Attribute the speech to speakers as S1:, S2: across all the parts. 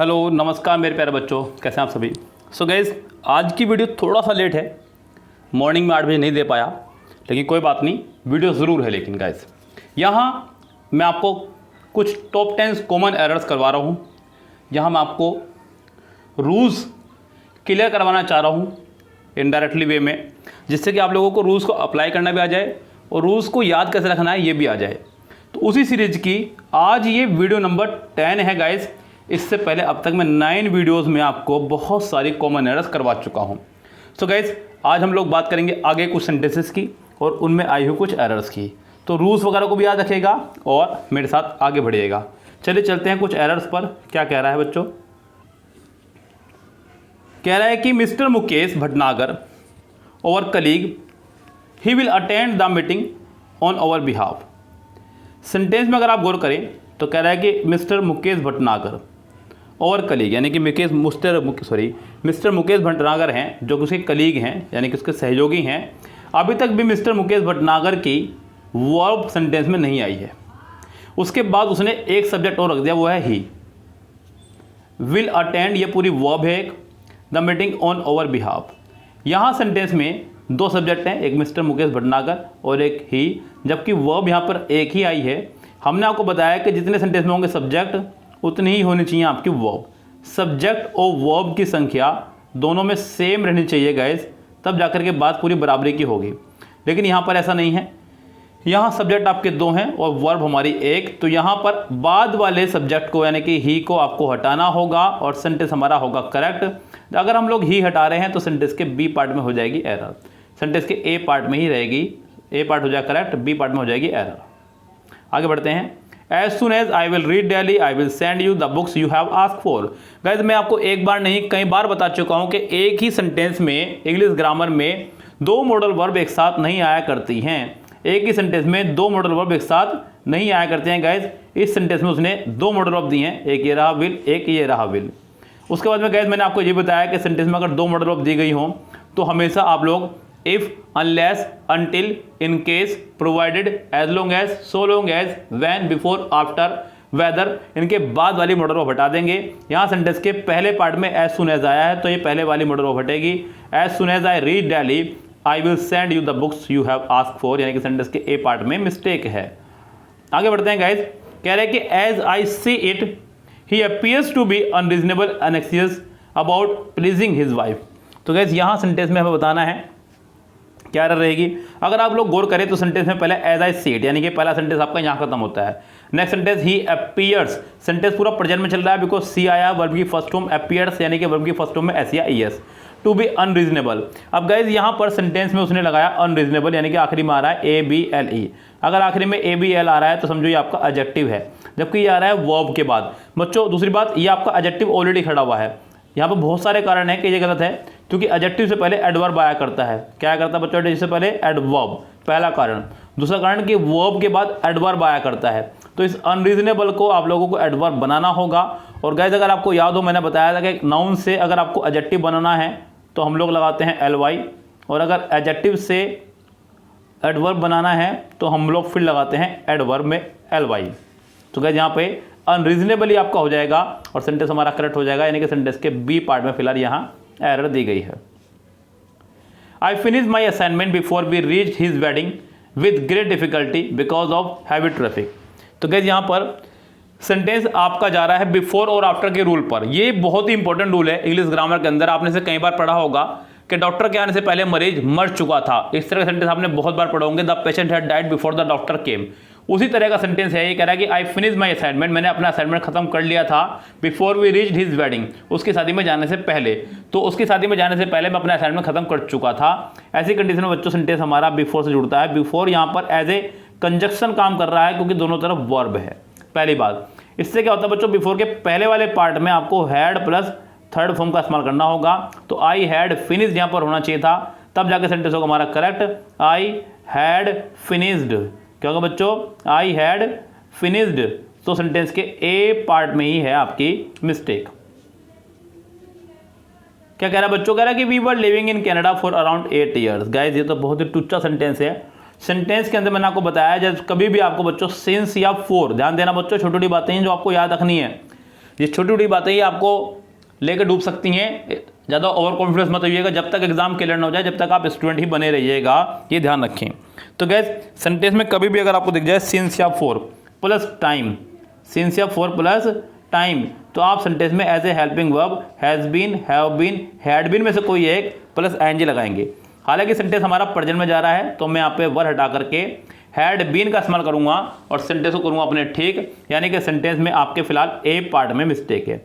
S1: Hello नमस्कार मेरे प्यारे बच्चों, कैसे हैं आप सभी। सो गाइज़, आज की वीडियो थोड़ा सा लेट है, मॉर्निंग में 8 बजे नहीं दे पाया, लेकिन कोई बात नहीं, वीडियो ज़रूर है। लेकिन गाइज़, यहाँ मैं आपको कुछ टॉप 10 कॉमन एरर्स करवा रहा हूँ। यहाँ मैं आपको रूल्स क्लियर करवाना चाह रहा हूँ इनडायरेक्टली वे में, जिससे कि आप लोगों को रूल्स को अप्लाई करना भी आ जाए और रूल्स को याद कैसे रखना है ये भी आ जाए। तो उसी सीरीज की आज ये वीडियो नंबर 10 है गाइज़। इससे पहले अब तक मैं 9 वीडियोस में आपको बहुत सारी कॉमन एरर्स करवा चुका हूं। सो गाइज, आज हम लोग बात करेंगे आगे कुछ सेंटेंसेस की और उनमें आई हुई कुछ एरर्स की। तो रूल्स वगैरह को भी याद रखिएगा और मेरे साथ आगे बढ़िएगा। चलिए चलते हैं कुछ एरर्स पर। क्या कह रहा है बच्चों? कह रहा है कि मिस्टर मुकेश भटनागर और colleague he will attend the meeting on our behalf. Sentence में अगर आप गौर करें तो कह रहा है कि मिस्टर मुकेश भटनागर और कलीग, यानी कि मिस्टर मुकेश भटनागर हैं जो कि उसके कलीग हैं, यानी कि उसके सहयोगी हैं। अभी तक भी मिस्टर मुकेश भटनागर की वर्ब सेंटेंस में नहीं आई है। उसके बाद उसने एक सब्जेक्ट और रख दिया, वो है ही। विल अटेंड, ये पूरी वर्ब है एक। The meeting on our behalf, यहाँ सेंटेंस में 2 सब्जेक्ट हैं, एक मिस्टर मुकेश भटनागर और एक ही, जबकि वर्ब यहाँ पर एक ही आई है। हमने आपको बताया कि जितने सेंटेंस में होंगे सब्जेक्ट उतनी ही होनी चाहिए आपकी वर्ब। सब्जेक्ट और वर्ब की संख्या दोनों में सेम रहनी चाहिए गाइस, तब जाकर के बात पूरी बराबरी की होगी। लेकिन यहाँ पर ऐसा नहीं है, यहाँ सब्जेक्ट आपके 2 हैं और वर्ब हमारी 1। तो यहाँ पर बाद वाले सब्जेक्ट को यानी कि ही को आपको हटाना होगा और सेंटेंस हमारा होगा करेक्ट। अगर हम लोग ही हटा रहे हैं तो सेंटेंस के बी पार्ट में हो जाएगी एरर, सेंटेंस के ए पार्ट में ही रहेगी। ए पार्ट हो जाएगा करेक्ट, बी पार्ट में हो जाएगी एरर। आगे बढ़ते हैं। As soon as I will read daily, I will send you the books you have asked for। Guys, मैं आपको एक बार नहीं कई बार बता चुका हूं कि एक ही सेंटेंस में इंग्लिश ग्रामर में 2 मॉडल वर्ब एक साथ नहीं आया करती हैं। एक ही सेंटेंस में 2 मॉडल वर्ब एक साथ नहीं आया करते हैं गाइज। इस सेंटेंस में उसने 2 मॉडल वर्ब दी हैं, एक ये रहा विल, एक ये रहा विल। उसके बाद में गाइज मैंने आपको ये बताया कि सेंटेंस में अगर 2 मॉडल वर्ब दी गई हों तो हमेशा आप लोग if, unless, until, in case, provided, as long as, so long as, when, before, after, whether, इनके बाद वाली मॉडल वर्ब हटा देंगे। यहाँ सेंटेंस के पहले पार्ट में as soon as आया है तो ये पहले वाली मॉडल वर्ब हटेगी। as soon as I read daily, I will send you the books you have asked for, यानी कि सेंटेंस के ए पार्ट में मिस्टेक है। आगे बढ़ते हैं गाइज। कह रहे हैं कि as I see it, he appears to be unreasonable and anxious about pleasing his wife। तो गाइज यहाँ सेंटेंस में हमें बताना है क्या एरर रहेगी। अगर आप लोग गौर करें तो सेंटेंस में पहले एज आई सी इट, यानी कि पहला सेंटेंस आपका यहाँ खत्म होता है। नेक्स्ट सेंटेंस ही अपीयर्स, सेंटेंस पूरा प्रेजेंट में चल रहा है बिकॉज सी आया, वर्ब की फर्स्ट फॉर्म अपीयर्स, यानी कि वर्ब की फर्स्ट फॉर्म में एस या E S. To be unreasonable, अब गाइज यहाँ पर सेंटेंस में उसने लगाया अनरीजनेबल, यानी कि आखिरी में आ रहा है ए बी एल ई। अगर आखिरी में ए बी एल आ रहा है तो समझो ये आपका एडजेक्टिव है, जबकि ये आ रहा है वर्ब के बाद। बच्चों दूसरी बात, ये आपका एडजेक्टिव ऑलरेडी खड़ा हुआ है। यहाँ पर बहुत सारे कारण हैं कि ये गलत है, क्योंकि एडजेक्टिव से पहले एडवर्ब आया करता है। क्या करता है बच्चों? एडजेक्टिव से पहले एडवर्ब, पहला कारण। दूसरा कारण कि वर्ब के बाद एडवर्ब आया करता है। तो इस अनरीजनेबल को आप लोगों को एडवर्ब बनाना होगा। और गाइस, अगर आपको याद हो, मैंने बताया था कि नाउन से अगर आपको एडजेक्टिव बनाना है तो हम लोग लगाते हैं एल वाई, और अगर एडजेक्टिव से एडवर्ब बनाना है तो हम लोग फिर लगाते हैं एडवर्ब में एल वाई। तो गाइस, यहाँ पे अनरीजनेबली आपका हो जाएगा और सेंटेंस हमारा करेक्ट हो जाएगा, यानी कि सेंटेंस के बी पार्ट में फिलहाल यहाँ एरर दी गई है। I finish my assignment before we reach his wedding with great difficulty because of heavy traffic. तो गाइस, यहाँ पर सेंटेंस आपका जा रहा है बिफोर और आफ्टर के रूल पर। ये बहुत ही इंपॉर्टेंट रूल है इंग्लिश ग्रामर के अंदर। आपने से कई बार पढ़ा होगा कि डॉक्टर के आने से पहले मरीज मर चुका था। इस तरह का सेंटेंस आपने बहुत बार पढ़ा होंगे, the patient had died before the doctor केम। उसी तरह का सेंटेंस है। ये कह रहा है कि आई फिनिश माई असाइनमेंट, मैंने अपना असाइनमेंट खत्म कर लिया था, before we reached his wedding, उसकी शादी में जाने से पहले। तो उसकी शादी में जाने से पहले मैं अपना असाइनमेंट खत्म कर चुका था। ऐसी कंडीशन में बच्चों सेंटेंस हमारा बिफोर से जुड़ता है। बिफोर यहाँ पर एज ए कंजक्शन काम कर रहा है, क्योंकि दोनों तरफ वर्ब है। पहली बात, इससे क्या होता है बच्चों, बिफोर के पहले वाले पार्ट में आपको हैड प्लस थर्ड फॉर्म का इस्तेमाल करना होगा। तो आई हैड फिनिश्ड यहाँ पर होना चाहिए था, तब जाके सेंटेंस होगा हमारा करेक्ट। आई हैड फिनिश्ड, क्या होगा बच्चों? I had finished. तो सेंटेंस के ए पार्ट में ही है आपकी मिस्टेक। क्या कह रहा है बच्चों? कह रहा है कि we were living in Canada for around 8 years. Guys, ये तो बहुत ही टुच्चा सेंटेंस है। सेंटेंस के अंदर मैंने आपको बताया, जब कभी भी आपको बच्चों सिंस या फॉर, ध्यान देना बच्चों, छोटी छोटी बातें हैं जो आपको याद रखनी है। ये छोटी छोटी बातें ही आपको लेकर डूब सकती हैं, ज़्यादा ओवर कॉन्फिडेंस मत होइएगा, जब तक एग्जाम क्लियर ना हो जाए, जब तक आप स्टूडेंट ही बने रहिएगा, ये ध्यान रखें। तो गैस सेंटेंस में कभी भी अगर आपको दिख जाए सिंस या फॉर प्लस टाइम, सिंस या फॉर प्लस टाइम, तो आप सेंटेंस में as a helping verb has been, have been, had been में से कोई एक प्लस आईएनजी लगाएंगे। हालांकि सेंटेंस हमारा प्रेजेंट में जा रहा है तो मैं यहाँ पे वर हटा करके हैड बीन का इस्तेमाल करूँगा और सेंटेंस को करूँगा अपने ठीक, यानी कि सेंटेंस में आपके फिलहाल ए पार्ट में मिस्टेक है।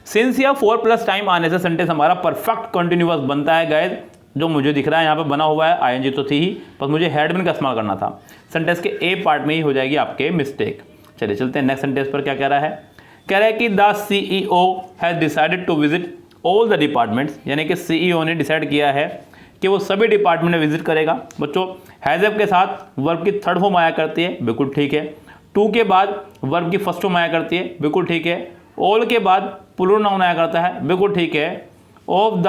S1: सिंस या फॉर प्लस टाइम आने से सेंटेंस हमारा परफेक्ट कंटिन्यूअस बनता है गाइस। जो मुझे दिख रहा है यहाँ पे बना हुआ है आईएनजी तो थी ही, बस मुझे हैड बीन का इस्तेमाल करना था। सेंटेंस के ए पार्ट में ही हो जाएगी आपके मिस्टेक। चलिए चलते हैं नेक्स्ट सेंटेंस पर। क्या कह रहा है? कह रहा है कि the CEO has decided to visit all the departments, यानी कि CEO ने डिसाइड किया है कि वो सभी डिपार्टमेंट में विजिट करेगा। बच्चों हैज़ के साथ वर्ब की थर्ड फॉर्म आया करती है, बिल्कुल ठीक है। टू के बाद वर्ब की फर्स्ट फॉर्म आया करती है, बिल्कुल ठीक है। ऑल के बाद प्लूरल नाउन आया करता है, बिल्कुल ठीक है। ऑफ द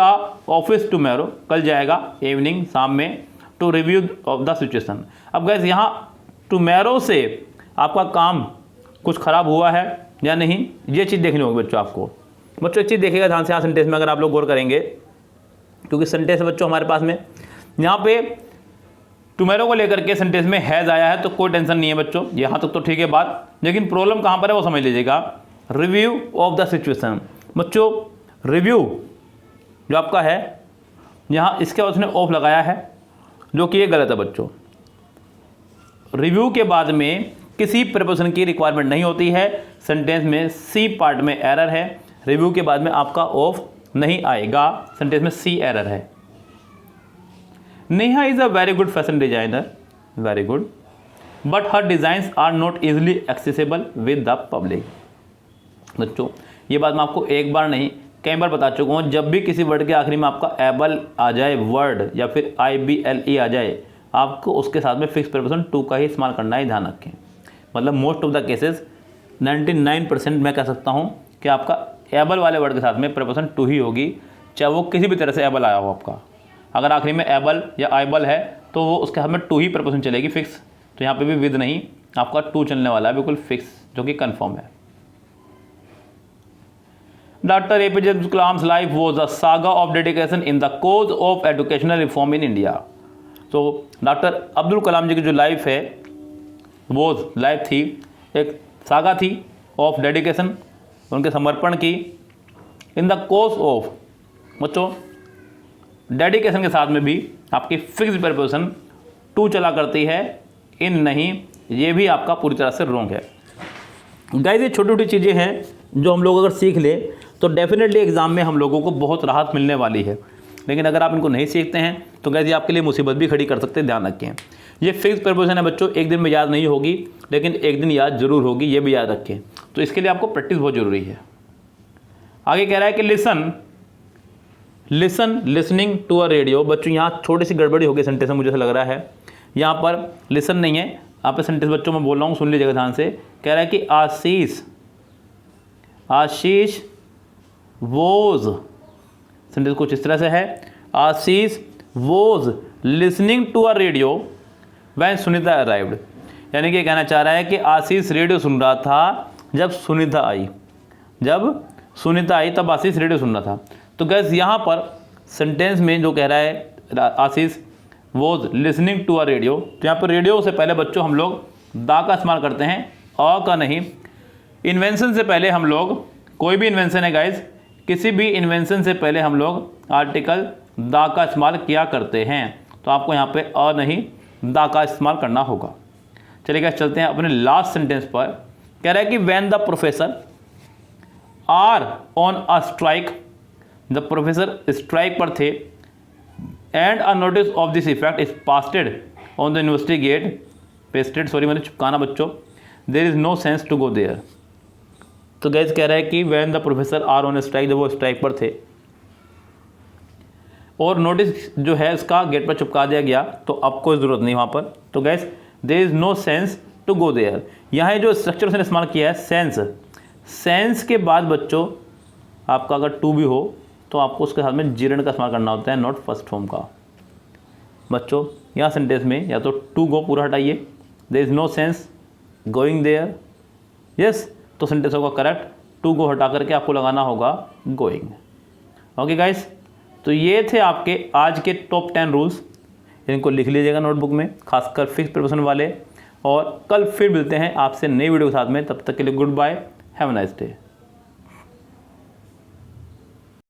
S1: ऑफिस टुमारो, कल जाएगा इवनिंग, शाम में। To review of the situation. अब गैस यहाँ टुमारो से आपका काम कुछ खराब हुआ है या नहीं, ये चीज़ देखनी होगी बच्चों आपको। बच्चों एक चीज़ देखिएगा ध्यान से यहाँ सेंटेंस में, अगर आप लोग गौर करेंगे, क्योंकि सेंटेंस बच्चों हमारे पास में यहाँ पे टुमारो को लेकर के सेंटेंस में हैज़ आया है, तो कोई टेंशन नहीं है बच्चों, यहाँ तक तो ठीक है बात। लेकिन प्रॉब्लम कहाँ पर है वो समझ लीजिएगा। Review of the situation. बच्चों रिव्यू जो आपका है यहाँ, इसके बाद उसने ऑफ लगाया है, जो कि ये गलत है बच्चों। रिव्यू के बाद में किसी प्रपोजिशन की रिक्वायरमेंट नहीं होती है। सेंटेंस में सी पार्ट में एरर है, रिव्यू के बाद में आपका ऑफ नहीं आएगा, सेंटेंस में सी एरर है। Neha is a very good fashion designer, very good, but her designs are not easily accessible with the public. बच्चों ये बात मैं आपको एक बार नहीं कई बार बता चुका हूँ, जब भी किसी वर्ड के आखिरी में आपका एबल आ जाए वर्ड या फिर IBLE आ जाए, आपको उसके साथ में फिक्स प्रपोजिशन टू का ही इस्तेमाल करना है, ध्यान रखें। मतलब मोस्ट ऑफ द केसेस 99% मैं कह सकता हूँ कि आपका एबल वाले वर्ड के साथ में प्रपोजिशन टू ही होगी, चाहे वो किसी भी तरह से एबल आया हो आपका। अगर आखिरी में एबल या आइबल है तो वो उसके हाथ में टू ही प्रपोजिशन चलेगी फिक्स। तो यहाँ पे भी विद नहीं, आपका टू चलने वाला है बिल्कुल फिक्स, जो कि कंफर्म है। Doctor APJ Abdul Kalam's life was a saga of dedication in the cause of educational reform in India. तो डॉक्टर अब्दुल कलाम जी की जो लाइफ है, वो लाइफ थी, एक सागा थी ऑफ डेडिकेशन, उनके समर्पण की, इन द कोज ऑफ। बच्चों डेडिकेशन के साथ में भी आपकी फिक्स प्रपोजिशन टू चला करती है, इन नहीं, ये भी आपका पूरी तरह से रॉन्ग है। गाइस ये छोटी छोटी चीज़ें हैं जो हम लोग अगर सीख ले तो डेफिनेटली एग्जाम में हम लोगों को बहुत राहत मिलने वाली है। लेकिन अगर आप इनको नहीं सीखते हैं तो गाइस ये आपके लिए मुसीबत भी खड़ी कर सकते हैं, ध्यान रखें। ये फिक्स प्रपोजिशन है बच्चों, एक दिन में याद नहीं होगी, लेकिन एक दिन याद जरूर होगी, ये भी याद रखें। तो इसके लिए आपको प्रैक्टिस बहुत ज़रूरी है। आगे कह रहा है कि लिसनिंग टू अ रेडियो। बच्चों यहाँ छोटी सी गड़बड़ी हो गई सेंटेंस में, मुझे ऐसा लग रहा है। यहाँ पर लिसन नहीं है, यहाँ पे सेंटेंस बच्चों मैं बोल रहा हूँ, सुन लीजिएगा ध्यान से। कह रहा है कि आशीष वोज, सेंटेंस कुछ इस तरह से है, Ashish was listening to a radio when Sunita arrived. यानी कि कहना चाह रहा है कि आशीष रेडियो सुन रहा था जब सुनीता आई, तब आशीष रेडियो सुन रहा था। तो गैस यहाँ पर सेंटेंस में जो कह रहा है Ashish was listening to a radio, तो यहाँ पर रेडियो से पहले बच्चों हम लोग दा का इस्तेमाल करते हैं, अ का नहीं। इन्वेंशन से पहले हम लोग, कोई भी इन्वेंशन है गाइस, किसी भी इन्वेंशन से पहले हम लोग आर्टिकल दा का इस्तेमाल किया करते हैं। तो आपको यहाँ पे अ नहीं दा का इस्तेमाल करना होगा। चलिए गाइस चलते हैं अपने लास्ट सेंटेंस पर। कह रहा है कि when the professor are on a strike, the professor strike पर थे, and a notice of this effect is pasted on the university gate, pasted sorry मैंने चिपकाना बच्चों, there is no sense to go there. तो गैस कह रहा है कि when the professor are on strike, जब वो स्ट्राइक पर थे और नोटिस जो है इसका गेट पर चिपका दिया गया, तो अब कोई ज़रूरत नहीं वहाँ पर। तो guys there is no sense to go there. यहाँ जो स्ट्रक्चर उसने इस्तेमाल किया है सेंस के बाद बच्चों आपका अगर टू भी हो तो आपको उसके साथ में जीरन का इस्तेमाल करना होता है, नॉट फर्स्ट फॉर्म का। बच्चों यहाँ सेंटेंस में या तो टू गो पूरा हटाइए, there is no sense going there, yes, तो सेंटेंस होगा करेक्ट। टू गो हटा करके आपको लगाना होगा गोइंग। ओके गाइस, तो ये थे आपके आज के टॉप 10 रूल्स, इनको लिख लीजिएगा नोटबुक में, खासकर फिक्स प्रिपरेशन वाले। और कल फिर मिलते हैं आपसे नई वीडियो के साथ में, तब तक के लिए goodbye, have a nice day.